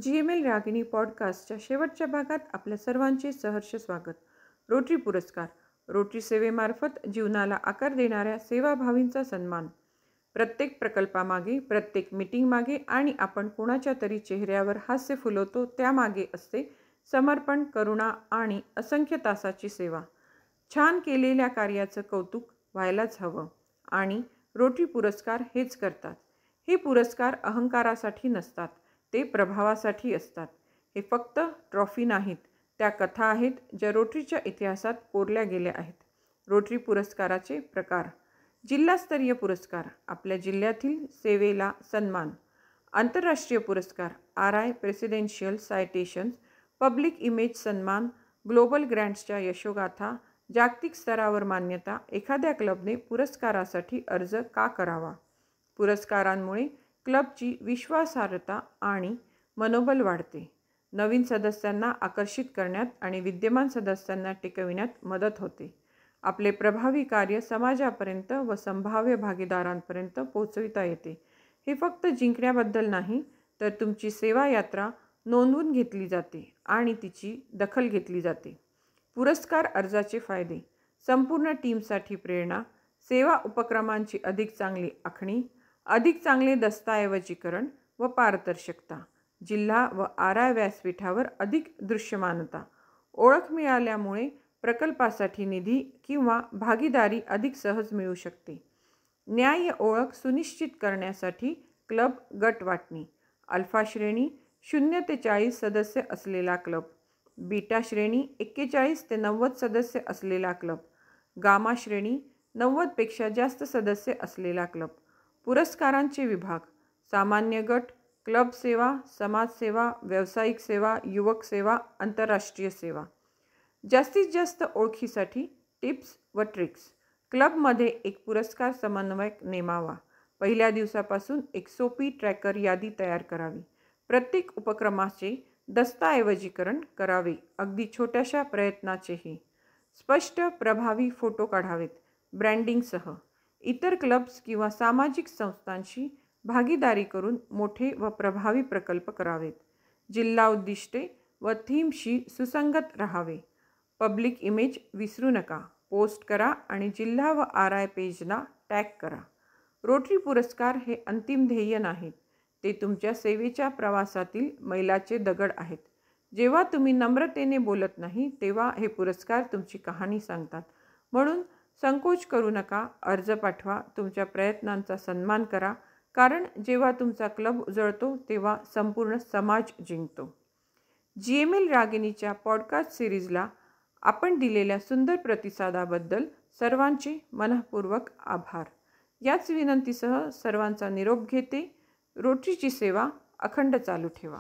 GML Ragini पॉडकास्टच्या शेवटच्या भागात आपल्या सर्वांचे सहर्ष स्वागत. रोटरी पुरस्कार. रोटरी सेवेमार्फत जीवनाला आकार देणाऱ्या सेवाभावींचा सन्मान. प्रत्येक प्रकल्पामागे, प्रत्येक मीटिंगमागे आणि आपण कोणाच्या तरी चेहऱ्यावर हास्य फुलवतो त्यामागे असते समर्पण, करुणा आणि असंख्य तासाची सेवा. छान केलेल्या कार्याचं कौतुक व्हायलाच हवं आणि रोटरी पुरस्कार हेच करतात. हे पुरस्कार अहंकारासाठी नसतात, ते प्रभावासाठी असतात. हे फक्त ट्रॉफी नाहीत, त्या कथा आहेत ज्या रोटरीच्या इतिहासात कोरल्या गेल्या आहेत. रोटरी पुरस्काराचे प्रकार. जिल्हास्तरीय पुरस्कार, आपल्या जिल्ह्यातील सेवेला सन्मान. आंतरराष्ट्रीय पुरस्कार, RI presidential citations, public image सन्मान, ग्लोबल ग्रँट्सच्या यशोगाथा, जागतिक स्तरावर मान्यता. एखाद्या क्लबने पुरस्कारासाठी अर्ज का करावा? पुरस्कारांमुळे क्लबची विश्वासार्हता आणि मनोबल वाढते. नवीन सदस्यांना आकर्षित करण्यात आणि विद्यमान सदस्यांना टिकविण्यात मदत होते. आपले प्रभावी कार्य समाजापर्यंत व संभाव्य भागीदारांपर्यंत पोहोचविता येते. हे फक्त जिंकण्याबद्दल नाही, तर तुमची सेवा यात्रा नोंदवून घेतली जाते आणि तिची दखल घेतली जाते. पुरस्कार अर्जाचे फायदे. संपूर्ण टीमसाठी प्रेरणा, सेवा उपक्रमांची अधिक चांगली आखणी, अधिक चांगले दस्तऐवजीकरण व पारदर्शकता, जिल्हा व RI व्यासपीठावर अधिक दृश्यमानता, ओळख मिळाल्यामुळे प्रकल्पासाठी निधी किंवा भागीदारी अधिक सहज मिळू शकते. न्याय्य ओळख सुनिश्चित करण्यासाठी क्लब गट वाटणी. अल्फा श्रेणी 0 ते 40 सदस्य असलेला क्लब, बीटा श्रेणी 41 ते 90 सदस्य असलेला क्लब, गामा श्रेणी 90 पेक्षा जास्त सदस्य असलेला क्लब. पुरस्कारांचे विभाग. सामान्य गट, क्लब सेवा, समाजसेवा, व्यावसायिक सेवा, युवक सेवा, आंतरराष्ट्रीय सेवा. जास्तीत जास्त ओळखीसाठी टिप्स व ट्रिक्स. क्लबमध्ये एक पुरस्कार समन्वयक नेमावा. पहिल्या दिवसापासून एक सोपी ट्रॅकर यादी तयार करावी. प्रत्येक उपक्रमाचे दस्तऐवजीकरण करावे, अगदी छोट्याशा प्रयत्नाचेही. स्पष्ट प्रभावी फोटो काढावेत ब्रँडिंगसह. इतर क्लब्स किंवा सामाजिक संस्थांशी भागीदारी करून मोठे व प्रभावी प्रकल्प करावेत. जिल्हा उद्दिष्टे व थीमशी सुसंगत राहावे. पब्लिक इमेज विसरू नका. पोस्ट करा आणि जिल्हा व RI पेजला टॅग करा. रोटरी पुरस्कार हे अंतिम ध्येय नाहीत, ते तुमच्या सेवेच्या प्रवासातील मैलाचे दगड आहेत. जेव्हा तुम्ही नम्रतेने बोलत नाही, तेव्हा हे पुरस्कार तुमची कहाणी सांगतात. म्हणून संकोच करू नका, अर्ज पाठवा, तुमच्या प्रयत्नांचा सन्मान करा, कारण जेव्हा तुमचा क्लब उजळतो तेव्हा संपूर्ण समाज जिंकतो. GML रागिनीच्या पॉडकास्ट सिरीजला आपण दिलेल्या सुंदर प्रतिसादाबद्दल सर्वांचे मनःपूर्वक आभार. याच विनंतीसह सर्वांचा निरोप घेते. रोटरीची सेवा अखंड चालू ठेवा.